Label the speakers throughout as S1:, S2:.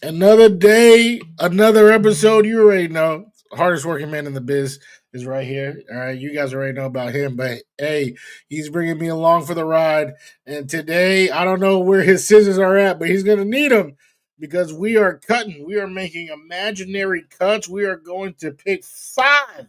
S1: Another day, another episode. You already know. Hardest working man in the biz is right here. All right. You guys already know about him. But hey, he's bringing me along for the ride. And today, I don't know where his scissors are at, but he's going to need them because we are cutting. We are making imaginary cuts. We are going to pick 5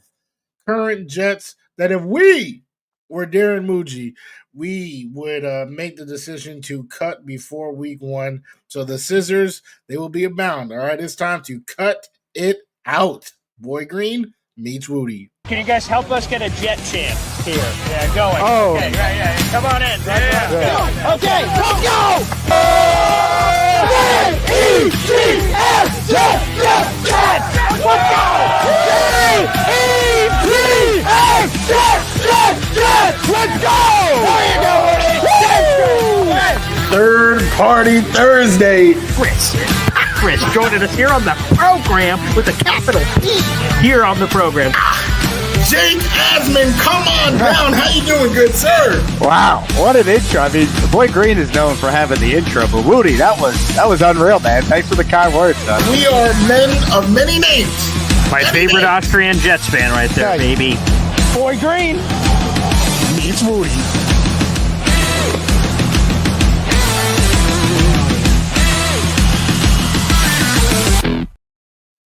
S1: current Jets that if we were Darren Muji, we would make the decision to cut before week 1. So the scissors, they will be abound. All right, it's time to cut it out. Boy Green meets Wudi.
S2: Can you guys help us get a Jet chant here? Yeah, going.
S3: Oh.
S2: Okay, yeah. Come on in.
S3: Yeah.
S2: Okay, let's go!
S3: J-E-T-S, Jet! Let's go! J-E-T-S, Jet! Let's go! There you go, Woody!
S1: Third Party Thursday.
S2: Chris joining us here on the program with a capital P here on the program.
S1: Jake Asman, come on down. How you doing, good sir?
S3: Wow, what an intro. I mean, Boy Green is known for having the intro, but Woody, that was unreal, man. Thanks for the kind words, son.
S1: We are men of many names.
S2: My favorite Austrian Jets fan right there, baby.
S3: Boy Green
S1: Meets Wudi.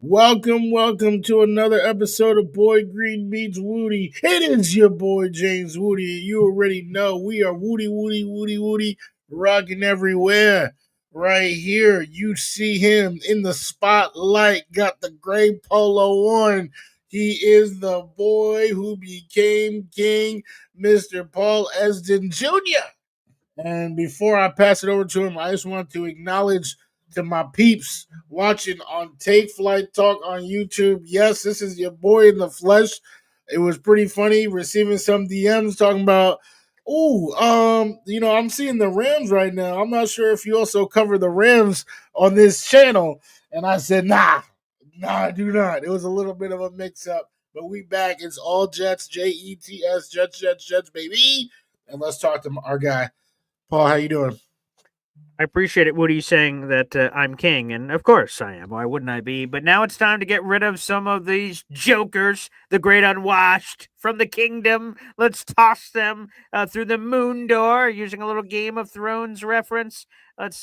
S1: Welcome to another episode of Boy Green Meets Wudi. It is your boy James Wudi. You already know we are Wudi, rocking everywhere. Right here, you see him in the spotlight, got the gray polo on. He is the boy who became king, Mr. Paul Esden Jr. And before I pass it over to him, I just want to acknowledge to my peeps watching on Take Flight Talk on YouTube. Yes, this is your boy in the flesh. It was pretty funny receiving some DMs talking about, I'm seeing the Rams right now. I'm not sure if you also cover the Rams on this channel. And I said, nah, I do not. It was a little bit of a mix-up. But we back. It's all Jets, Jets, Jets, baby. And let's talk to our guy. Paul, how you doing?
S2: I appreciate it, Woody, saying that I'm king, and of course I am. Why wouldn't I be? But now it's time to get rid of some of these jokers, the great unwashed from the kingdom. Let's toss them through the moon door, using a little Game of Thrones reference. Let's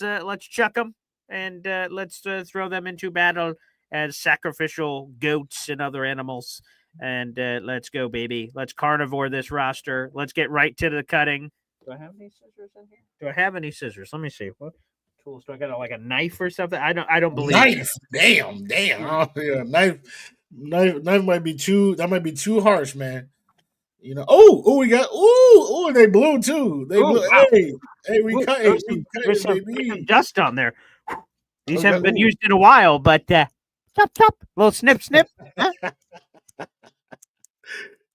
S2: chuck them, and let's throw them into battle as sacrificial goats and other animals. And let's go, baby. Let's carnivore this roster. Let's get right to the cutting. Do I have any scissors in here? Do I have any scissors? Let me see. What tools do I got? Like a knife or something? I don't believe
S1: knife. Damn. Oh, yeah, knife might be too. That might be too harsh, man. You know. We got. They blew too. They blew. Wow. Hey, we cut.
S2: There's some dust on there. These haven't been used in a while, but chop, little snip. Huh?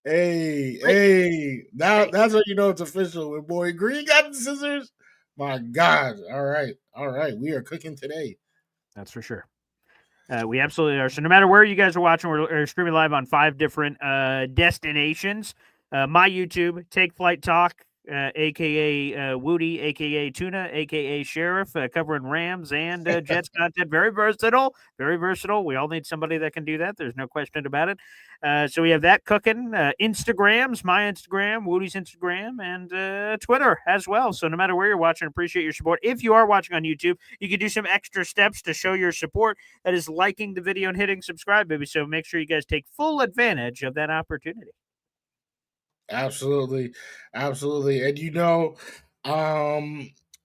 S1: Hey, now that's how you know it's official. When Boy Green got the scissors, my God. All right. We are cooking today.
S2: That's for sure. We absolutely are. So no matter where you guys are watching, we're streaming live on 5 different destinations. My YouTube, Take Flight Talk, a.k.a. Woody, a.k.a. Tuna, a.k.a. Sheriff, covering Rams and Jets content. Very versatile. We all need somebody that can do that. There's no question about it. So we have that cooking. Instagrams, my Instagram, Woody's Instagram, and Twitter as well. So no matter where you're watching, appreciate your support. If you are watching on YouTube, you can do some extra steps to show your support. That is liking the video and hitting subscribe, baby. So make sure you guys take full advantage of that opportunity.
S1: Absolutely. And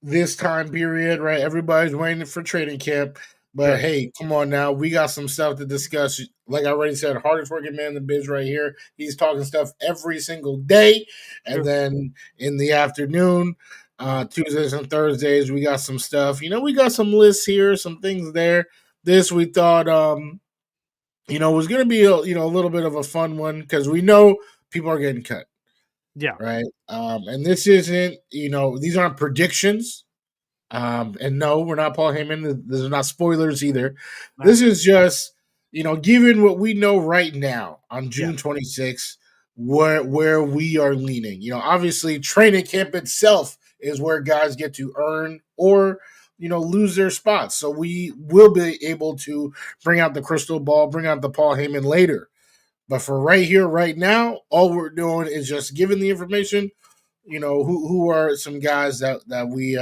S1: this time period, right? Everybody's waiting for training camp. But hey, come on now. We got some stuff to discuss. Like I already said, hardest working man in the biz right here. He's talking stuff every single day. And then in the afternoon, Tuesdays and Thursdays, we got some stuff. We got some lists here, some things there. This we thought was gonna be a little bit of a fun one because we know people are getting cut.
S2: Yeah.
S1: Right. And this isn't, these aren't predictions. And no, we're not Paul Heyman. These are not spoilers either. No. This is just, given what we know right now on June 26th, where we are leaning. Obviously training camp itself is where guys get to earn or, lose their spots. So we will be able to bring out the crystal ball, bring out the Paul Heyman later. But for right here, right now, all we're doing is just giving the information. Who are some guys that we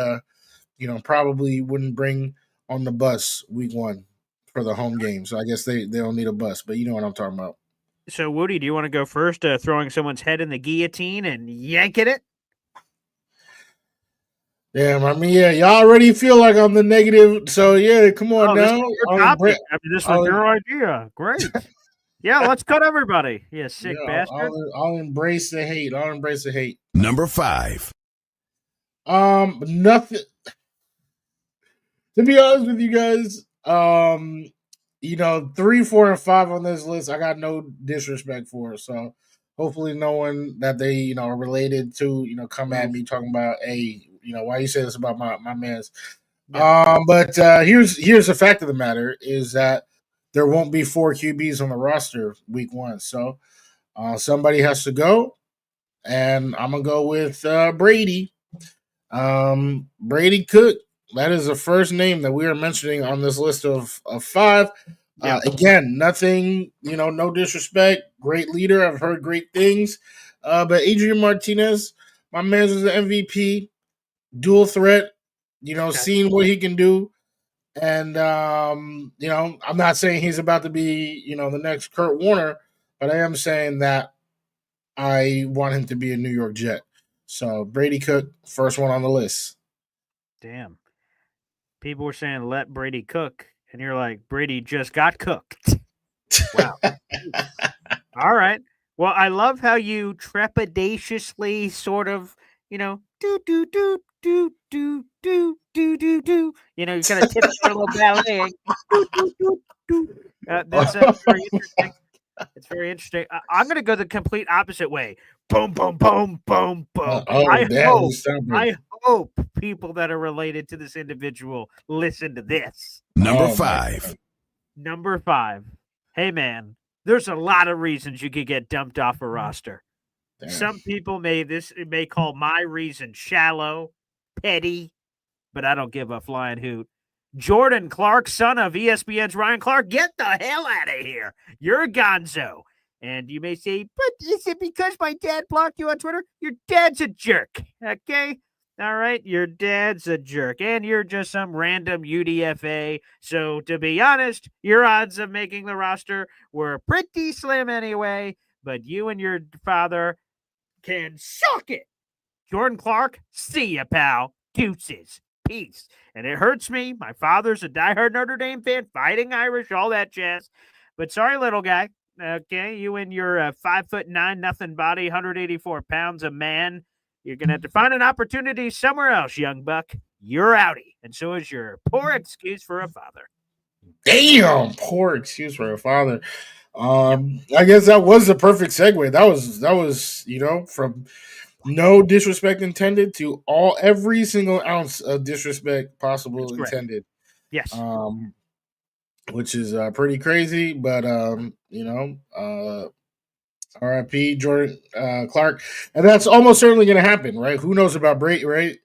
S1: probably wouldn't bring on the bus week 1 for the home game. So I guess they don't need a bus, but you know what I'm talking about.
S2: So, Woody, do you want to go first, throwing someone's head in the guillotine and yanking it?
S1: Damn, I mean, yeah, y'all already feel like I'm the negative. So, yeah, come on now.
S2: This was your topic. This was your idea. Great. Yeah, let's cut everybody. Yeah, sick bastard.
S1: I'll embrace the hate.
S4: Number 5.
S1: Nothing. To be honest with you guys, 3, 4, and 5 on this list, I got no disrespect for. So hopefully no one that they, are related to, come at me talking about, hey, why you say this about my man's. Yeah. But here's the fact of the matter is that there won't be 4 QBs on the roster week 1. So somebody has to go, and I'm going to go with Brady. Brady Cook. That is the first name that we are mentioning on this list of 5. Again, nothing, no disrespect. Great leader. I've heard great things. But Adrian Martinez, my man, is the MVP. Dual threat, seeing what he can do. And, I'm not saying he's about to be, the next Kurt Warner, but I am saying that I want him to be a New York Jet. So Brady Cook, first one on the list.
S2: Damn. People were saying let Brady cook, and you're like, Brady just got cooked. Wow. All right. Well, I love how you trepidatiously sort of, do. You kind of tiptoe a little ballet. That's very interesting. It's very interesting. I'm going to go the complete opposite way. Boom, boom, boom, boom, boom. I hope people that are related to this individual listen to this.
S4: Number 5.
S2: Number 5. Hey, man, there's a lot of reasons you could get dumped off a roster. Damn. Some people may call my reason shallow, petty, but I don't give a flying hoot. Jordan Clark, son of ESPN's Ryan Clark, get the hell out of here. You're a gonzo. And you may say, but is it because my dad blocked you on Twitter? Your dad's a jerk, okay? All right, your dad's a jerk, and you're just some random UDFA. So to be honest, your odds of making the roster were pretty slim anyway, but you and your father can suck it. Jordan Clark, see ya, pal. Deuces. Peace. And it hurts me. My father's a diehard Notre Dame fan, fighting Irish, all that jazz. But sorry, little guy. Okay, you and your 5'9", nothing body, 184 pounds, a man. You're going to have to find an opportunity somewhere else, young buck. You're outie. And so is your poor excuse for a father.
S1: Damn, poor excuse for a father. I guess that was the perfect segue. That was from no disrespect intended to every single ounce of disrespect possible intended.
S2: Yes.
S1: Which is pretty crazy, but R.I.P. Jordan Clark, and that's almost certainly going to happen, right? Who knows about Brady, right?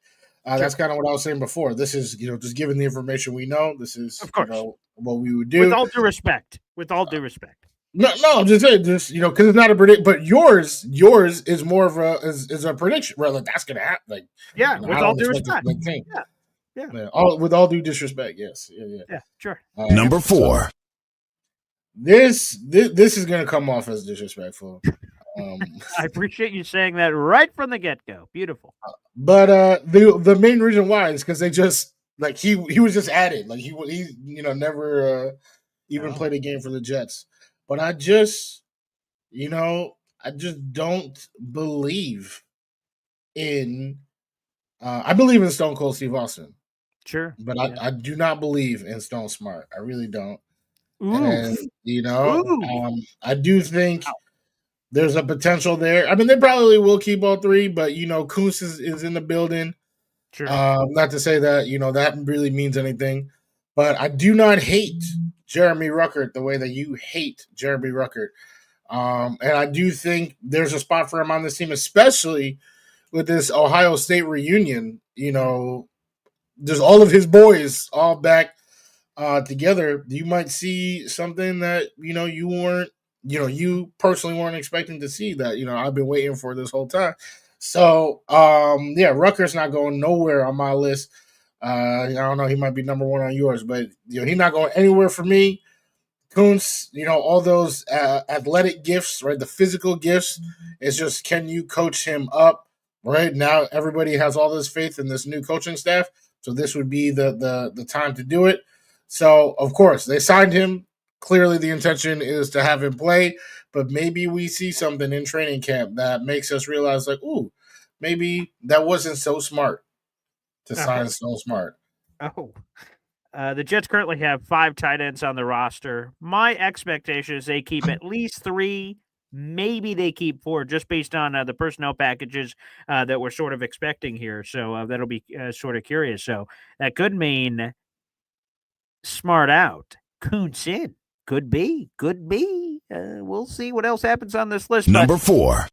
S1: Sure. That's kind of what I was saying before. This is, just given the information we know. This is,
S2: of course,
S1: what we would do.
S2: With all due respect.
S1: No, I'm just saying, because it's not a predict. But yours is more of a prediction. Right? Like, that's going to happen. Like,
S2: with all due respect.
S1: Yeah. With all due disrespect, yes.
S2: Yeah, sure.
S4: Number 4.
S1: This is going to come off as disrespectful.
S2: I appreciate you saying that right from the get-go. Beautiful.
S1: But the main reason why is because they just he was just added. Like he never even played a game for the Jets. But I just don't believe in. I believe in Stone Cold Steve Austin.
S2: Sure.
S1: But I do not believe in Stone Smart. I really don't.
S2: Ooh.
S1: And I do think there's a potential there. I mean, they probably will keep all 3, but Kuntz is in the building.
S2: Sure.
S1: Not to say that that really means anything, but I do not hate Jeremy Ruckert the way that you hate Jeremy Ruckert. And I do think there's a spot for him on this team, especially with this Ohio State reunion. there's all of his boys all back together. You might see something that you personally weren't expecting to see. That I've been waiting for this whole time. So yeah, Rutgers not going nowhere on my list. I don't know. He might be number one on yours, but he's not going anywhere for me. Kuntz, all those athletic gifts, right? The physical gifts. It's just, can you coach him up? Right now, everybody has all this faith in this new coaching staff, so this would be the time to do it. So, of course, they signed him. Clearly, the intention is to have him play, but maybe we see something in training camp that makes us realize, like, ooh, maybe that wasn't so smart to sign so smart.
S2: Oh. The Jets currently have 5 tight ends on the roster. My expectation is they keep at least 3. Maybe they keep 4, just based on the personnel packages that we're sort of expecting here. So that'll be sort of curious. So that could mean smart out. Kuntz in. Could be. We'll see what else happens on this list.
S4: Number 4.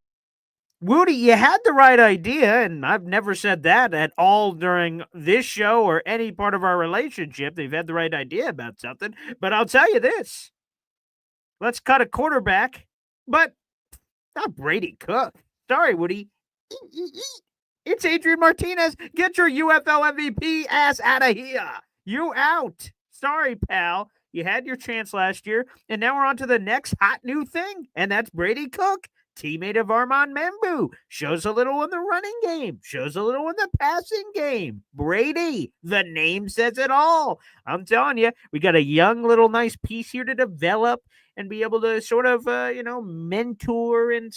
S2: Wudi, you had the right idea, and I've never said that at all during this show or any part of our relationship. They've had the right idea about something, but I'll tell you this. Let's cut a quarterback, but not Brady Cook. Sorry, Wudi. It's Adrian Martinez. Get your UFL MVP ass out of here. You out. Sorry, pal. You had your chance last year, and now we're on to the next hot new thing, and that's Brady Cook. Teammate of Armand Membu, shows a little in the running game, shows a little in the passing game. Brady, the name says it all. I'm telling you, we got a young little nice piece here to develop and be able to sort of, mentor and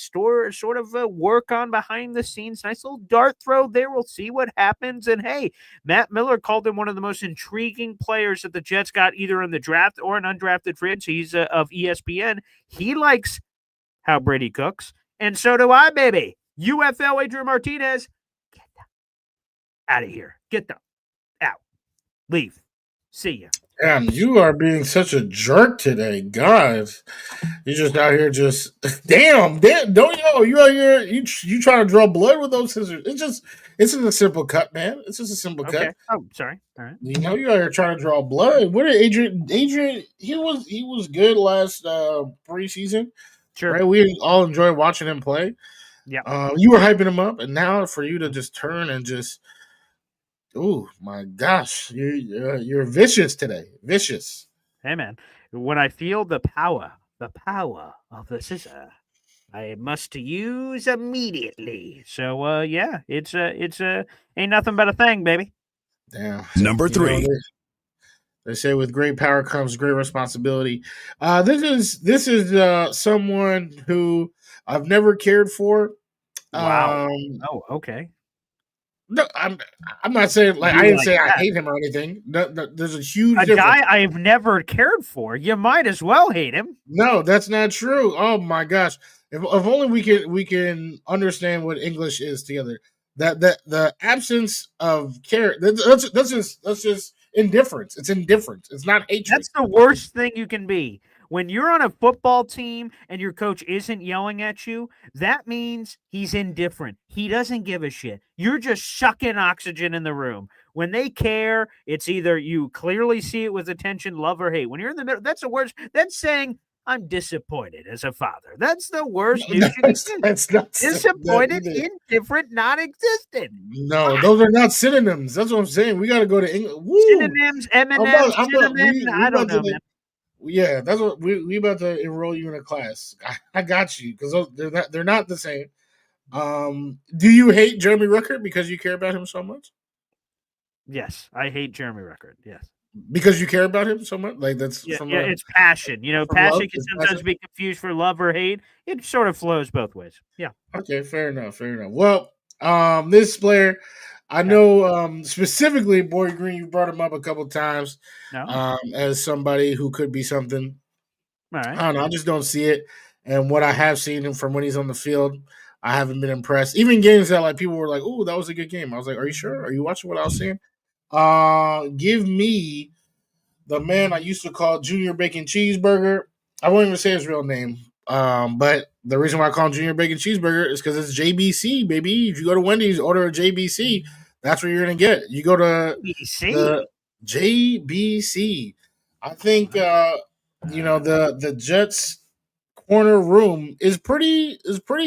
S2: work on behind the scenes. Nice little dart throw there. We'll see what happens. And hey, Matt Miller called him one of the most intriguing players that the Jets got either in the draft or an undrafted free agent. He's of ESPN. He likes how Brady cooks, and so do I, baby. UFL Adrian Martinez, get them out of here. Get them out. Leave. See ya.
S1: Damn, you are being such a jerk today, guys. You're just out here, damn, don't you out here? You trying to draw blood with those scissors? It's just a simple cut, man. It's just a simple cut.
S2: Oh, sorry. All right.
S1: You out here trying to draw blood. What did Adrian? He was good last preseason.
S2: Sure.
S1: Right, we all enjoyed watching him play.
S2: Yeah.
S1: You were hyping him up, and now for you to just turn and oh my gosh, you're vicious today. Vicious.
S2: Hey man, when I feel the power of the scissor, I must use immediately. So yeah, it's ain't nothing but a thing, baby.
S1: Damn.
S4: Number 3.
S1: They say with great power comes great responsibility. This is someone who I've never cared for.
S2: Wow. Okay.
S1: No, I'm not saying I didn't say that. I hate him or anything. No, there's a huge difference.
S2: Guy I've never cared for. You might as well hate him.
S1: No, that's not true. Oh my gosh! If only we can understand what English is together. That the absence of care. That's just indifference. It's indifference. It's not hatred.
S2: That's the worst thing you can be. When you're on a football team and your coach isn't yelling at you, that means he's indifferent. He doesn't give a shit. You're just sucking oxygen in the room. When they care, it's either you clearly see it with attention, love, or hate. When you're in the middle, that's the worst. That's saying, I'm disappointed as a father. That's the worst news you can do.
S1: That's not
S2: disappointed, indifferent, non-existent.
S1: No, those are not synonyms. That's what I'm saying. We got to go to English.
S2: Synonyms, M&M's, cinnamon. I don't know, man.
S1: Yeah, that's what we about to enroll you in a class. I got you because they're not the same. Do you hate Jeremy Ruckert because you care about him so much?
S2: Yes, I hate Jeremy Ruckert. Yes,
S1: because you care about him so much. Like that's
S2: it's passion. Passion can sometimes be confused for love or hate. It sort of flows both ways. Yeah.
S1: Okay, fair enough. Well, this player. I know specifically, Boy Green, you brought him up a couple times as somebody who could be something.
S2: All right.
S1: I don't know. I just don't see it. And what I have seen him from when he's on the field, I haven't been impressed. Even games that like people were like, "Oh, that was a good game." I was like, "Are you sure? Are you watching what I was seeing?" Give me the man I used to call Junior Bacon Cheeseburger. I won't even say his real name. But the reason why I call him Junior Bacon Cheeseburger is because it's JBC, baby. If you go to Wendy's, order a JBC. That's what you're gonna get. You go to
S2: BBC.
S1: the JBC. I think the Jets corner room is pretty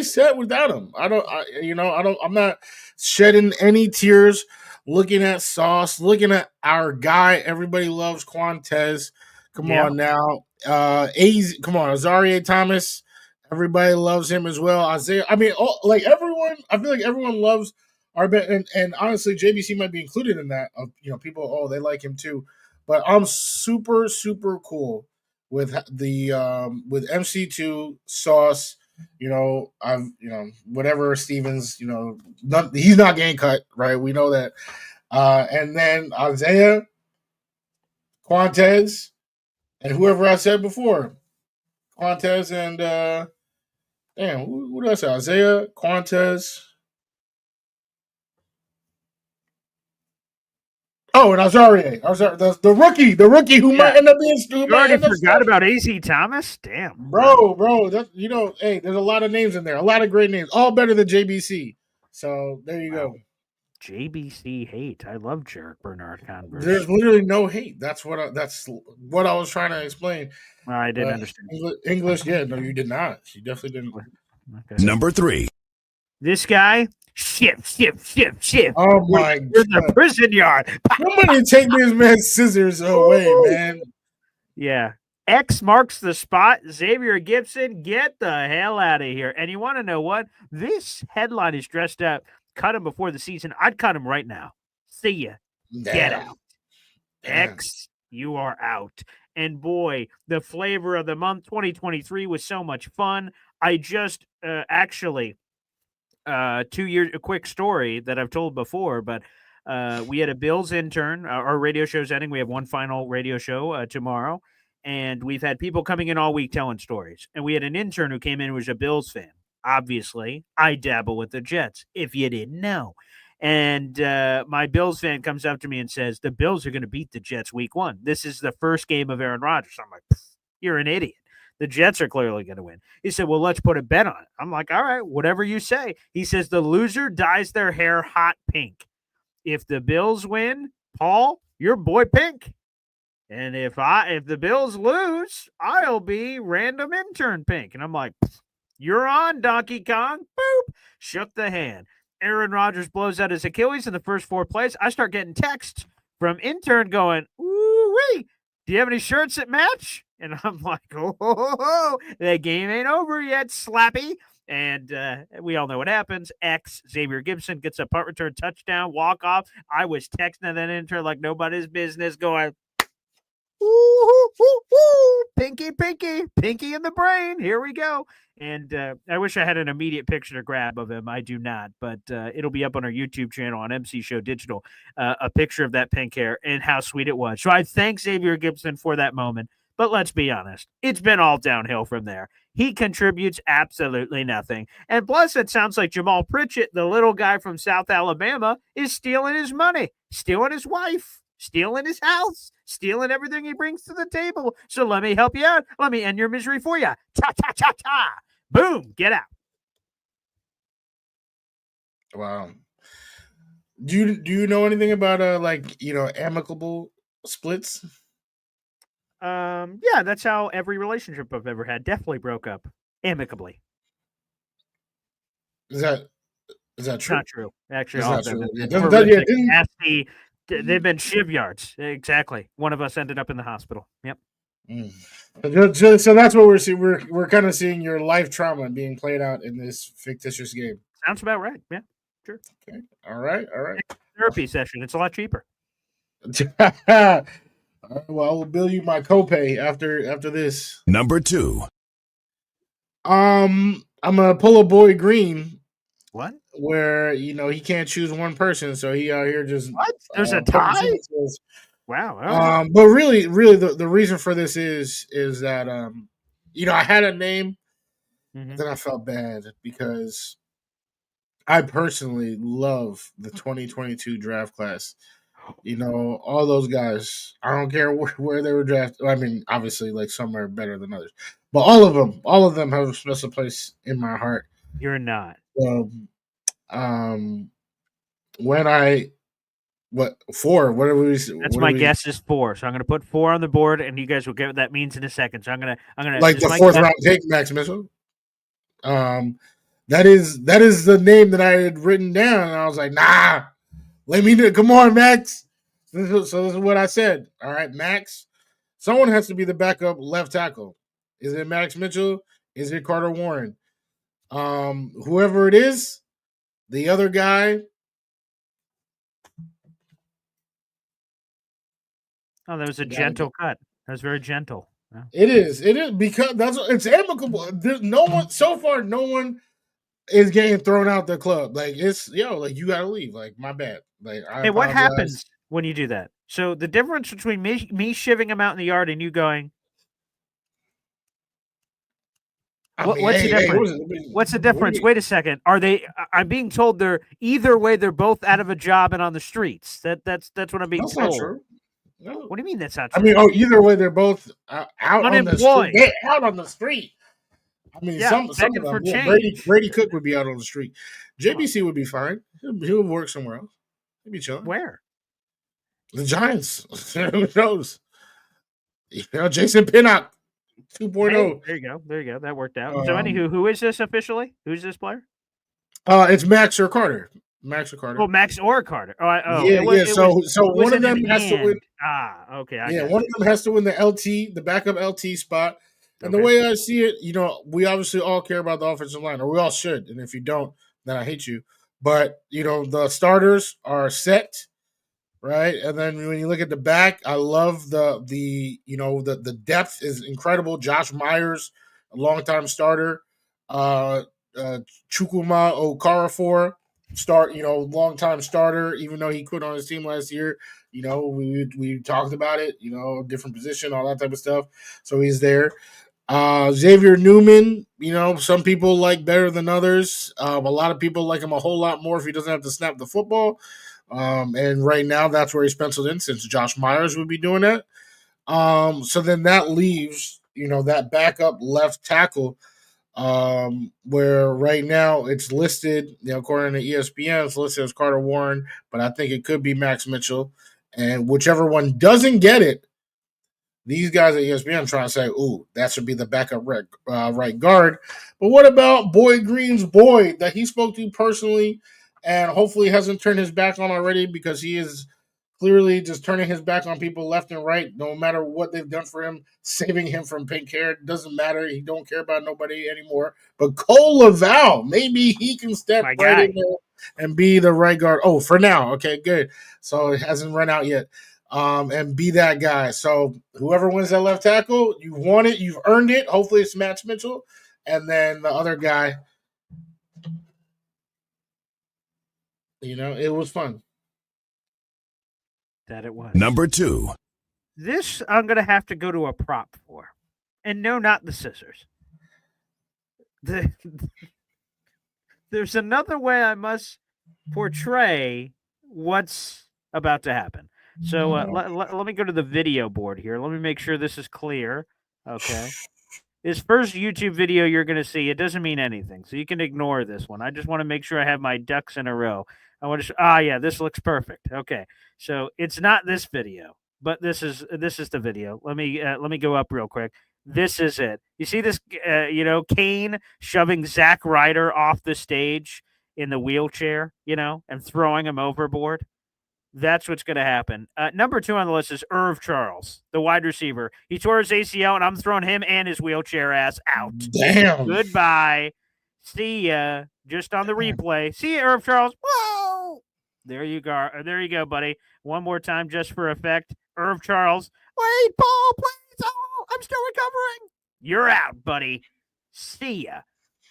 S1: set without him. I'm not shedding any tears looking at Sauce, looking at our guy. Everybody loves Quantez. Come
S2: Yeah.
S1: on now. Come on, Azaria Thomas. Everybody loves him as well. Isaiah. I mean, everyone. I feel like everyone loves our bet, and honestly, JBC might be included in that. People. Oh, they like him too. But I'm super cool with with MC2 Sauce. Whatever Stevens. He's not getting cut, right? We know that. And then Isaiah, Quantez, and whoever I said before, Quantez and who did I say? Isaiah, Quantez. Oh, and Azaria. The rookie who might end up being.
S2: You already forgot about AC Thomas? Damn,
S1: bro. Hey, there's a lot of names in there, a lot of great names, all better than JBC. So there you go.
S2: JBC hate. I love Jarek Bernard Converse.
S1: There's literally no hate. That's what I was trying to explain.
S2: I didn't understand.
S1: English, yeah, no, you did not. You definitely didn't.
S4: Okay. Number 3.
S2: This guy, ship.
S1: Oh my god!
S2: In the prison yard.
S1: Somebody take this man's scissors away, man.
S2: Yeah. X marks the spot. Xavier Gibson, get the hell out of here. And you want to know what? This headline is dressed up. Cut him before the season. I'd cut him right now. See ya.
S1: Damn.
S2: Get out.
S1: Damn.
S2: X, you are out. And boy, the flavor of the month 2023 was so much fun. I just actually 2 years, a quick story that I've told before, but we had a Bills intern. Our radio show's ending. We have one final radio show tomorrow, and we've had people coming in all week telling stories. And we had an intern who came in who was a Bills fan. Obviously, I dabble with the Jets, if you didn't know. And my Bills fan comes up to me and says, the Bills are going to beat the Jets week 1. This is the first game of Aaron Rodgers. I'm like, you're an idiot. The Jets are clearly going to win. He said, well, let's put a bet on it. I'm like, all right, whatever you say. He says the loser dyes their hair hot pink. If the Bills win, Paul, you're boy pink. And if the Bills lose, I'll be random intern pink. And I'm like, you're on, Donkey Kong. Boop. Shook the hand. Aaron Rodgers blows out his Achilles in the first 4 plays. I start getting texts from intern going, ooh-wee, do you have any shirts that match? And I'm like, oh, that game ain't over yet, Slappy. And we all know what happens. Xavier Gibson gets a punt return touchdown, walk off. I was texting that intern like nobody's business going, ooh, pinky in the brain. Here we go. And I wish I had an immediate picture to grab of him. I do not, but it'll be up on our YouTube channel on MC Show Digital, a picture of that pink hair and how sweet it was. So I thank Xavier Gibson for that moment. But let's be honest, it's been all downhill from there. He contributes absolutely nothing. And plus, it sounds like Jamal Pritchett, the little guy from South Alabama, is stealing his money, stealing his wife, stealing his house, stealing everything he brings to the table. So let me help you out. Let me end your misery for you. Ta. Boom, get out.
S1: Wow. Do you know anything about amicable splits?
S2: Yeah, that's how every relationship I've ever had definitely broke up amicably.
S1: Is that true?
S2: Not true. Actually,
S1: it's
S2: all
S1: not
S2: of them.
S1: true.
S2: They've been shiv yards. Exactly. One of us ended up in the hospital. Yep.
S1: So that's what we're seeing. We're kind of seeing your life trauma being played out in this fictitious game.
S2: Sounds about right. Yeah, sure.
S1: Okay. All right.
S2: Therapy session. It's a lot cheaper.
S1: Well, I will bill you my copay after this.
S4: Number 2.
S1: I'm gonna pull a Boy Green.
S2: What?
S1: Where he can't choose one person, so he out here just
S2: what? There's a tie. Wow. Oh.
S1: But really, the reason for this is that I had a name, then I felt bad because I personally love the 2022 draft class. All those guys. I don't care where they were drafted. I mean, obviously, like some are better than others, but all of them have a special place in my heart.
S2: You're not.
S1: When I What 4? Whatever we.
S2: That's my guess is 4. So I'm going to put 4 on the board, and you guys will get what that means in a second. So I'm gonna
S1: like
S2: this
S1: the
S2: is my
S1: 4th
S2: guess.
S1: round pick, Max Mitchell. That is the name that I had written down, and I was like, nah, let me do. Come on, Max. This is what I said. All right, Max. Someone has to be the backup left tackle. Is it Max Mitchell? Is it Carter Warren? Whoever it is, the other guy.
S2: Oh, that was a gentle cut. That was very gentle. Yeah.
S1: It is because it's amicable. There's no one so far. No one is getting thrown out the club. Like it's like you gotta leave. Like my bad. Like
S2: Hey, what happens when you do that? So the difference between me shivving him out in the yard and you going, what's the difference? What's the difference? Wait a second. Are they? I'm being told they're either way. They're both out of a job and on the streets. That's what I'm being told.
S1: Not true.
S2: No. What do you mean that's not true?
S1: I mean, either way, they're both out
S2: unemployed.
S1: On the street. They're out on the street. I mean, some of them. Brady Cook would be out on the street. JBC would be fine. He'll work somewhere else. He'd be chilling.
S2: Where?
S1: The Giants. Who knows? Jason Pinnock 2.0.
S2: Hey, there you go. That worked out. So, anywho, who is this officially? Who's this player?
S1: It's Max or Carter. Max or Carter.
S2: Oh, Max or Carter.
S1: So one of them has to win.
S2: Okay.
S1: One of them has to win the backup LT spot. And the way I see it, we obviously all care about the offensive line, or we all should. And if you don't, then I hate you. But the starters are set, right? And then when you look at the back, I love the depth is incredible. Josh Myers, a longtime starter. Chukwuma Okorafor, longtime starter, even though he quit on his team last year. We talked about it, different position, all that type of stuff. So he's there. Xavier Newman, some people like better than others. A lot of people like him a whole lot more if he doesn't have to snap the football. And right now that's where he's penciled in, since Josh Myers would be doing that. So then that leaves, that backup left tackle, where right now it's listed, according to ESPN, it's listed as Carter Warren, but I think it could be Max Mitchell. And whichever one doesn't get it, these guys at ESPN are trying to say, ooh, that should be the backup right guard. But what about Boy Green's boy that he spoke to personally and hopefully hasn't turned his back on already, because he is clearly just turning his back on people left and right, no matter what they've done for him, saving him from pink hair. It doesn't matter. He don't care about nobody anymore. But Cole Laval, maybe he can step in there and be the right guard. Oh, for now. Okay, good. So it hasn't run out yet. And be that guy. So whoever wins that left tackle, you won it. You've earned it. Hopefully it's Max Mitchell. And then the other guy, it was fun.
S2: That it was.
S4: Number 2.
S2: This I'm going to have to go to a prop for. And no, not the scissors. There's another way I must portray what's about to happen. So let me go to the video board here. Let me make sure this is clear. Okay. This first YouTube video you're going to see, it doesn't mean anything. So you can ignore this one. I just want to make sure I have my ducks in a row. I want to this looks perfect. Okay. So it's not this video, but this is the video. Let me go up real quick. This is it. You see this, Kane shoving Zack Ryder off the stage in the wheelchair, and throwing him overboard. That's what's going to happen. Number 2 on the list is Irv Charles, the wide receiver. He tore his ACL, and I'm throwing him and his wheelchair ass out.
S1: Damn.
S2: Goodbye. See ya. Just on the replay. See ya, Irv Charles. Whoa! There you go. There you go, buddy. One more time, just for effect. Irv Charles. Wait, Paul, please. Oh, I'm still recovering. You're out, buddy. See ya.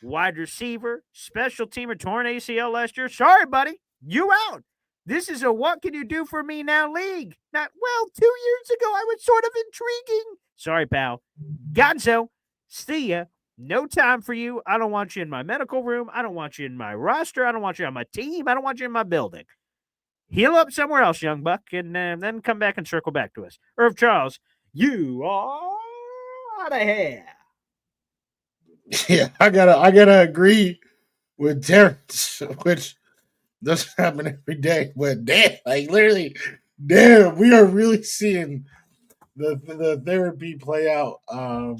S2: Wide receiver, special teamer, torn ACL last year. Sorry, buddy. You out. This is a what can you do for me now league. Not, 2 years ago, I was sort of intriguing. Sorry, pal. Gonzo, see ya. No time for you. I don't want you in my medical room. I don't want you in my roster. I don't want you on my team. I don't want you in my building. Heal up somewhere else, young buck, and then come back and circle back to us. Irv Charles, you are out of here.
S1: Yeah, I gotta agree with Terrence, which Doesn't happen every day, but damn, like literally, damn, we are really seeing the therapy play out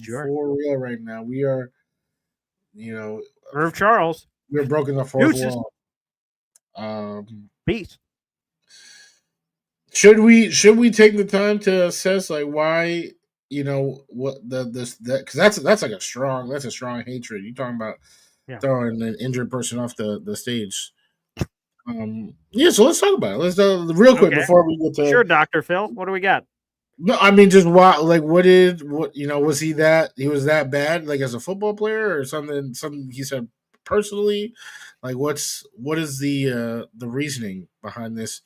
S2: Sure.
S1: for real right now. We are, you know,
S2: Irv Charles.
S1: we're broken the fourth
S2: Deuces.
S1: wall.
S2: Peace.
S1: Should we take the time to assess like why what that because that's like a strong hatred. You're talking about throwing an injured person off the stage. Yeah, so let's talk about it. Let's real quick before we get to
S2: sure, Dr. Phil. What do we got?
S1: No, I mean just why like what was he was that bad like as a football player or something he said personally? Like what is the reasoning behind this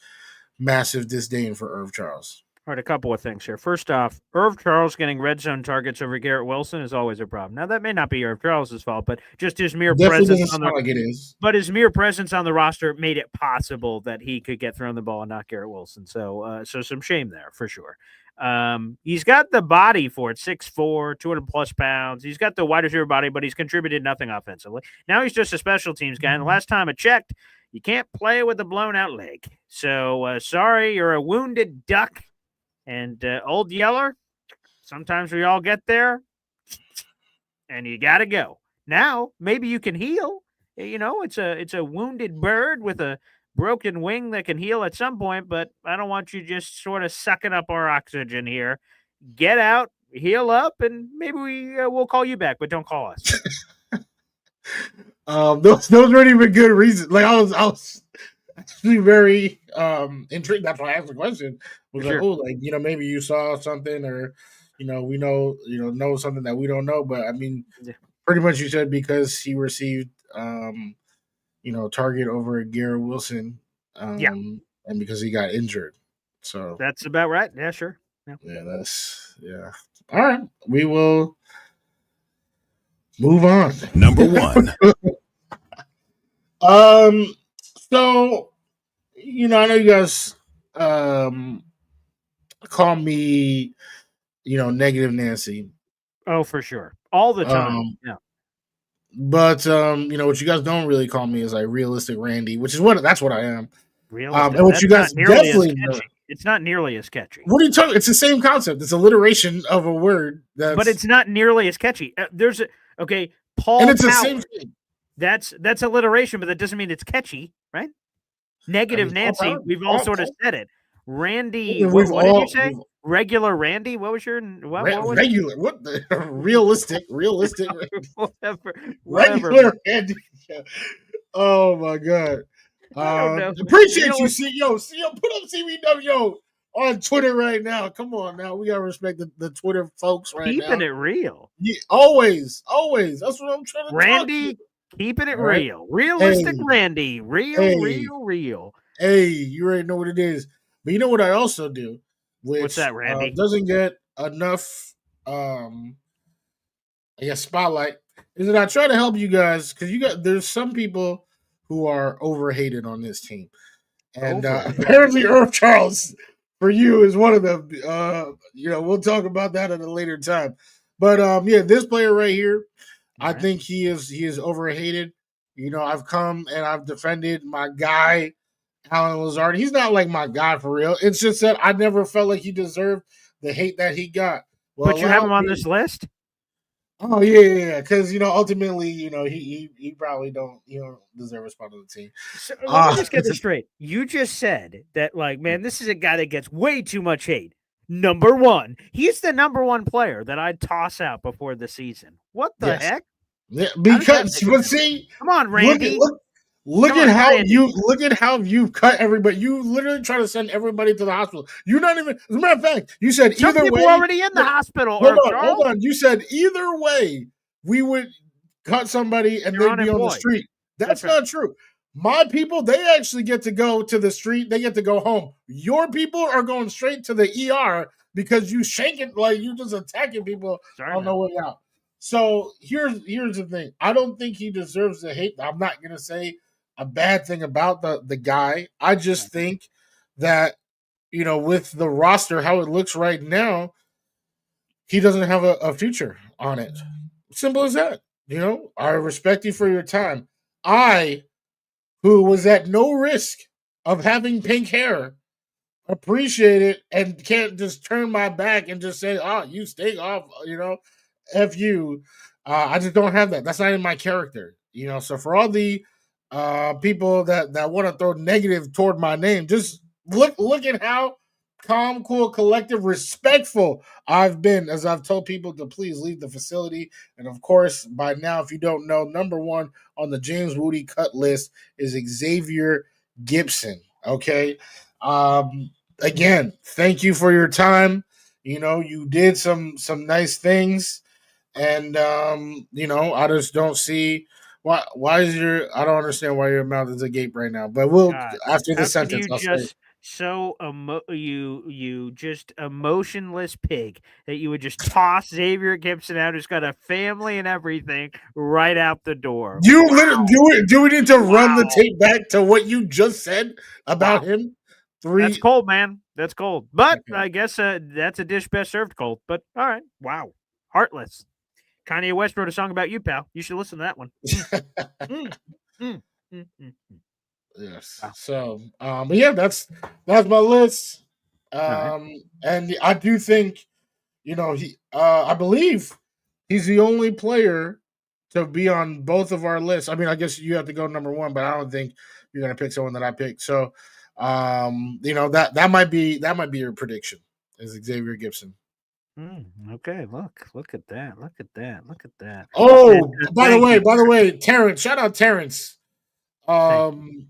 S1: massive disdain for Irv Charles?
S2: All right, a couple of things here. First off, Irv Charles getting red zone targets over Garrett Wilson is always a problem. Now, that may not be Irv Charles' fault, but just his mere presence on
S1: like it is.
S2: But his mere presence on the roster made it possible that he could get thrown the ball and not Garrett Wilson. So some shame there for sure. He's got the body for it, 6'4", 200+ pounds. He's got the wide receiver body, but he's contributed nothing offensively. Now he's just a special teams guy. And the last time I checked, you can't play with a blown out leg. So sorry, you're a wounded duck. And Old Yeller, sometimes we all get there, and you got to go. Now, maybe you can heal. It's a wounded bird with a broken wing that can heal at some point, but I don't want you just sort of sucking up our oxygen here. Get out, heal up, and maybe we'll call you back, but don't call us.
S1: Those weren't even good reasons. Like I was actually very intrigued. That's why I asked the question. Was like, oh, like maybe you saw something, or we know something that we don't know. But I mean, pretty much you said because he received target over Garrett Wilson, and because he got injured. So
S2: that's about right. Yeah, sure.
S1: Yeah. All right, we will move on.
S4: Number 1.
S1: So I know you guys call me, negative Nancy.
S2: Oh, for sure. All the time. Yeah.
S1: But what you guys don't really call me is like realistic Randy, which is that's what I am.
S2: Realistic.
S1: And what you guys definitely
S2: it's not nearly as catchy.
S1: What are you talking? It's the same concept. It's alliteration of a word.
S2: But it's not nearly as catchy. Paul.
S1: And it's
S2: Power.
S1: the same thing.
S2: That's alliteration, but that doesn't mean it's catchy, right? Negative Nancy. We've all sort of said it. Randy. What did you say? Regular Randy. What was your what was
S1: regular? What the realistic?
S2: whatever.
S1: Regular Randy. Oh my god. Appreciate you, CEO. Put up CBW on Twitter right now. Come on now. We gotta respect the Twitter folks right now.
S2: Keeping it real.
S1: Yeah, always. That's what I'm trying to
S2: Randy, keeping it real. Realistic Randy. Real.
S1: Hey, you already know what it is. But you know what I also do?
S2: What's that, Randy?
S1: Doesn't get enough spotlight. Is that I try to help you guys because there's some people who are overhated on this team. And apparently Irv Charles for you is one of them. We'll talk about that at a later time. But this player right here, I think he is overhated. I've come and I've defended my guy, Alan Lazard. He's not like my guy for real. It's just that I never felt like he deserved the hate that he got.
S2: But you have him on this list?
S1: Oh yeah. Because ultimately, he probably don't deserve a spot on the team.
S2: So, let me just get this straight. You just said that, man, this is a guy that gets way too much hate. Number 1, he's the number 1 player that I'd toss out before the season. What the heck?
S1: Yeah, because
S2: come on, Randy.
S1: Look at how you've cut everybody. You literally try to send everybody to the hospital. You're not even. As a matter of fact, you said
S2: some
S1: either way.
S2: Already in the hospital.
S1: Hold on. You said either way we would cut somebody and they'd be on the street. That's not true. My people, they actually get to go to the street. They get to go home. Your people are going straight to the ER because you shanking you just attacking people on the way out. So here's the thing. I don't think he deserves the hate. I'm not gonna say a bad thing about the guy. I just think that with the roster how it looks right now, he doesn't have a future on it. Simple as that. I respect you for your time. I who was at no risk of having pink hair, appreciate it and can't just turn my back and just say, "Oh, you stay off," F you. I just don't have that. That's not in my character, So for all the people that want to throw negative toward my name, just look at how calm, cool, collective, respectful I've been as I've told people to please leave the facility. And of course, by now, if you don't know, number one on the James Wudi cut list is Xavier Gibson. Okay. Again, thank you for your time. You did some nice things, and I just don't see why is I don't understand why your mouth is agape right now. But we'll
S2: God,
S1: after
S2: how
S1: this
S2: can
S1: sentence,
S2: you
S1: I'll say
S2: just you just emotionless pig that you would just toss Xavier Gibson out, who's got a family and everything, right out the door?
S1: you
S2: Wow.
S1: literally do we need to run the
S2: Wow.
S1: tape back to what you just said about
S2: Wow.
S1: him?
S2: That's cold, man. That's cold. But
S1: Okay.
S2: I guess that's a dish best served cold. But all right. Wow. Heartless. Kanye West wrote a song about you, pal. You should listen to that one. Mm, mm, mm.
S1: Yes.
S2: Wow.
S1: So, but yeah, that's my list.
S2: Right.
S1: And I do think, I believe he's the only player to be on both of our lists. I mean, I guess you have to go number one, but I don't think you're gonna pick someone that I picked. So, that might be your prediction is Xavier Gibson.
S2: Okay, look at that. Look at that. Look at that.
S1: Oh,
S2: And,
S1: by the
S2: thank you.
S1: way, Terrence, shout out Terrence.
S2: Thank you.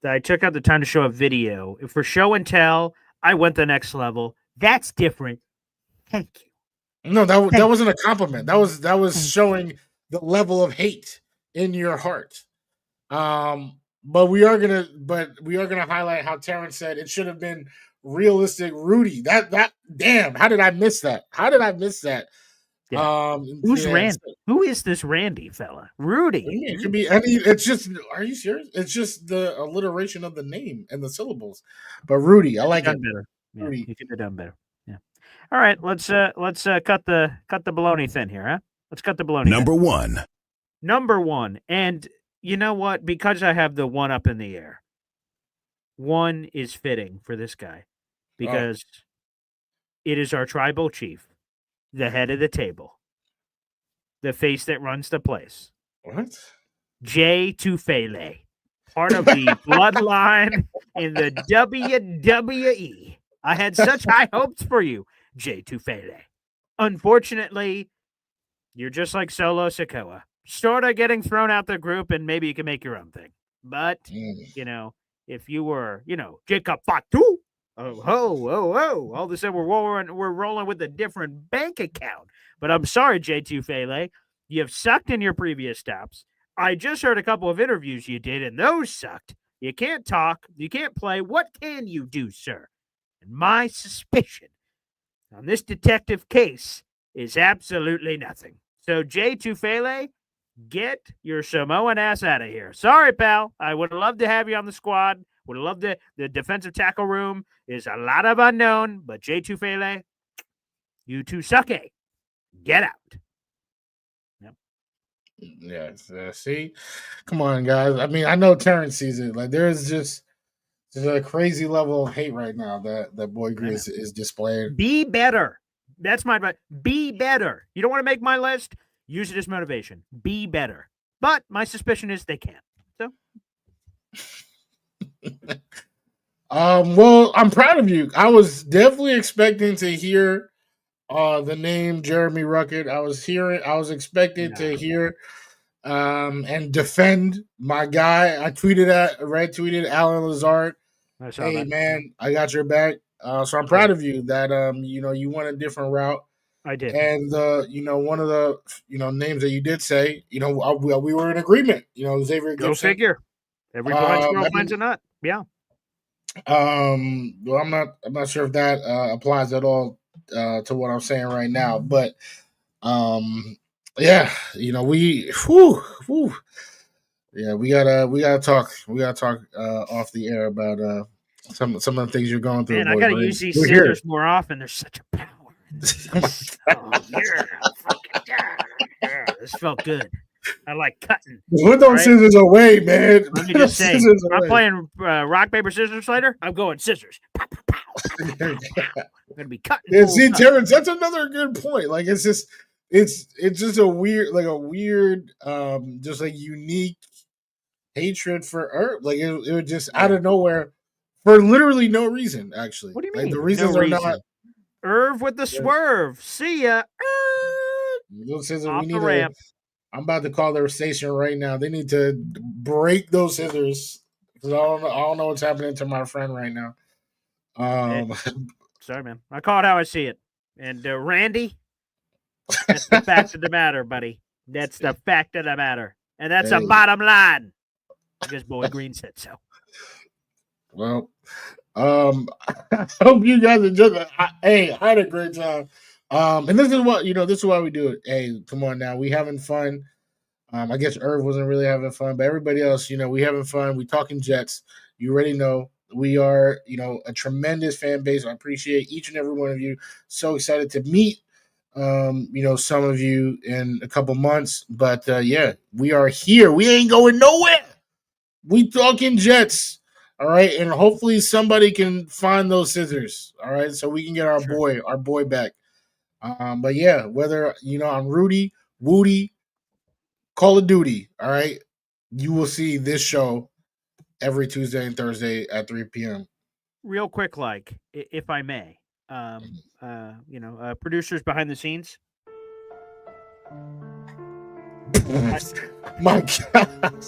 S2: I took out the time to show a video. For show and tell, I went the next level. That's different. Thank you.
S1: No, that wasn't a compliment. That was showing the level of hate in your heart. But we are gonna highlight how Terrence said it should have been realistic Rudy. That damn, how did I miss that?
S2: Yeah. Who's
S1: yeah,
S2: Randy? Who is this Randy fella? Rudy.
S1: It could be any. It's just. Are you serious? It's just the alliteration of the name and the syllables. But Rudy, I like it.
S2: Done better. Yeah,
S1: Rudy.
S2: you could have done better. Yeah. All right, let's cut the bologna thin here, huh? Let's cut the bologna.
S4: Number
S2: one. And you know what? Because I have the one up in the air, one is fitting for this guy because it is our tribal chief, the head of the table, the face that runs the place.
S1: What?
S2: Jay Tufele, part of the bloodline in the WWE. I had such high hopes for you, Jay Tufele. Unfortunately, you're just like Solo Sikoa. Sort of getting thrown out the group, and maybe you can make your own thing. But, if you were, Jacob Fatu, all of a sudden we're rolling with a different bank account. But I'm sorry, Jay Tufele. You've sucked in your previous stops. I just heard a couple of interviews you did, and those sucked. You can't talk. You can't play. What can you do, sir? And my suspicion on this detective case is absolutely nothing. So, Jay Tufele, get your Samoan ass out of here. Sorry, pal. I would have loved to have you on the squad. Would have loved the defensive tackle room. Is a lot of unknown, but Jay Tufele, you two suck. Get out.
S1: Yes. See, come on, guys. I mean, I know Terrence sees it. Like, there's a crazy level of hate right now that Boy Green is displaying.
S2: Be better. That's my advice. Be better. You don't want to make my list? Use it as motivation. Be better. But my suspicion is they can't. So.
S1: Well, I'm proud of you. I was definitely expecting to hear the name Jeremy Ruckert. I was expecting to hear and defend my guy. I retweeted Alan Lazard. Hey
S2: that.
S1: man, I got your back. So I'm proud of you that you went a different route.
S2: I did.
S1: And one of the names that you did say, we were in agreement. Xavier Gibson.
S2: Go figure. Every boy's girlfriend's a nut. Yeah.
S1: Well, I'm not sure if that applies at all to what I'm saying right now, but yeah, we gotta talk off the air about some of the things you're going through.
S2: Man, I gotta use these scissors more often. There's such a power in this. Yeah, this felt good. I like cutting.
S1: Put those scissors away, man.
S2: Let me just say, I'm playing rock, paper, scissors later. I'm going scissors. I'm going to be cutting.
S1: Yeah, see, Terrence, that's another good point. Like, it's just a weird, just like unique hatred for Herb. Like, it was just out of nowhere for literally no reason, actually.
S2: What do you
S1: like,
S2: mean?
S1: The reasons
S2: no
S1: are
S2: reason.
S1: not.
S2: Irv with the swerve. See ya.
S1: Those scissors,
S2: Off
S1: we need
S2: the ramp.
S1: I'm about to call their station right now. They need to break those scissors because I don't know what's happening to my friend right now.
S2: Sorry, man. I call it how I see it. And Randy, that's the fact of the matter, buddy. That's the fact of the matter, and that's a bottom line. Because Boy Green said so.
S1: Well, I hope you guys enjoyed. I had a great time. And this is what this is why we do it. Hey, come on now, we having fun. I guess Irv wasn't really having fun, but everybody else, we having fun. We talking Jets. You already know we are, a tremendous fan base. I appreciate each and every one of you. So excited to meet, some of you in a couple months. But yeah, we are here. We ain't going nowhere. We talking Jets. All right, and hopefully somebody can find those scissors. All right, so we can get our boy back. But yeah, whether I'm Rudy, Wudi, Call of Duty. All right, you will see this show every Tuesday and Thursday at 3 p.m.
S2: Real quick, if I may, producers behind the scenes.
S1: My God.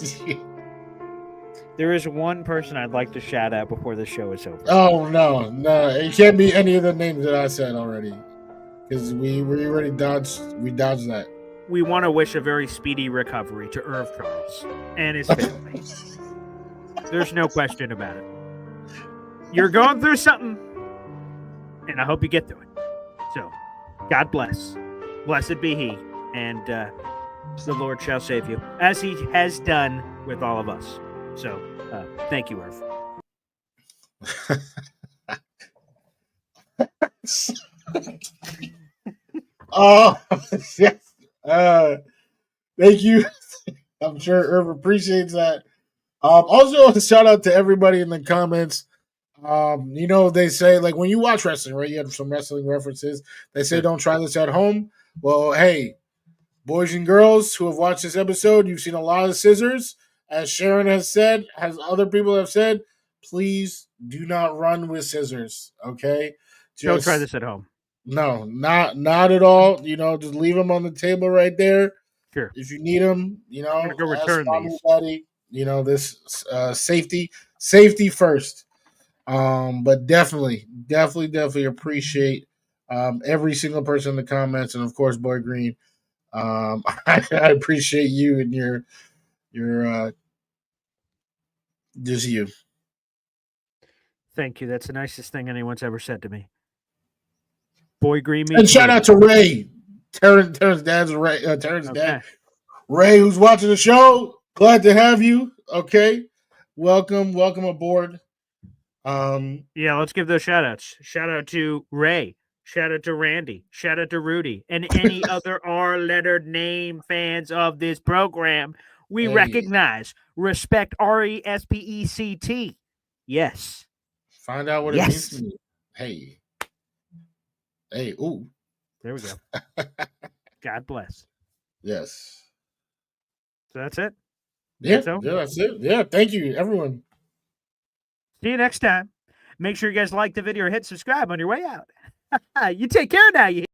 S2: There is one person I'd like to shout out before the show is over.
S1: Oh no, it can't be any of the names that I said already, because we already dodged that.
S2: We want to wish a very speedy recovery to Irv Charles and his family. There's no question about it. You're going through something, and I hope you get through it. So, God bless. Blessed be He, and the Lord shall save you, as He has done with all of us. So, thank you, Irv.
S1: Oh, yes. Thank you. I'm sure Irv appreciates that. Also, a shout out to everybody in the comments. They say, like, when you watch wrestling, right? You have some wrestling references. They say don't try this at home. Well, hey, boys and girls who have watched this episode, you've seen a lot of scissors. As Sharon has said, as other people have said, please do not run with scissors. Okay,
S2: don't try this at home.
S1: No, not at all. Just leave them on the table right there.
S2: Sure.
S1: If you need them,
S2: I'm gonna go return these.
S1: Buddy, this safety first. But definitely appreciate every single person in the comments, and of course, Boy Green. I appreciate you and your just you.
S2: Thank you. That's the nicest thing anyone's ever said to me. Boy Green meets
S1: and shout out to Ray, Terrence dad's Ray, Terrence dad, Ray, who's watching the show. Glad to have you. Okay, welcome aboard.
S2: Yeah, let's give those shout outs. Shout out to Ray. Shout out to Randy. Shout out to Rudy. And any other R-lettered name fans of this program we recognize. Respect RESPECT. Yes.
S1: Find out what it means to me. Hey, ooh.
S2: There we go. God bless.
S1: Yes.
S2: So that's it?
S1: Yeah, that's it. Yeah, thank you, everyone.
S2: See you next time. Make sure you guys like the video or hit subscribe on your way out. You take care now. You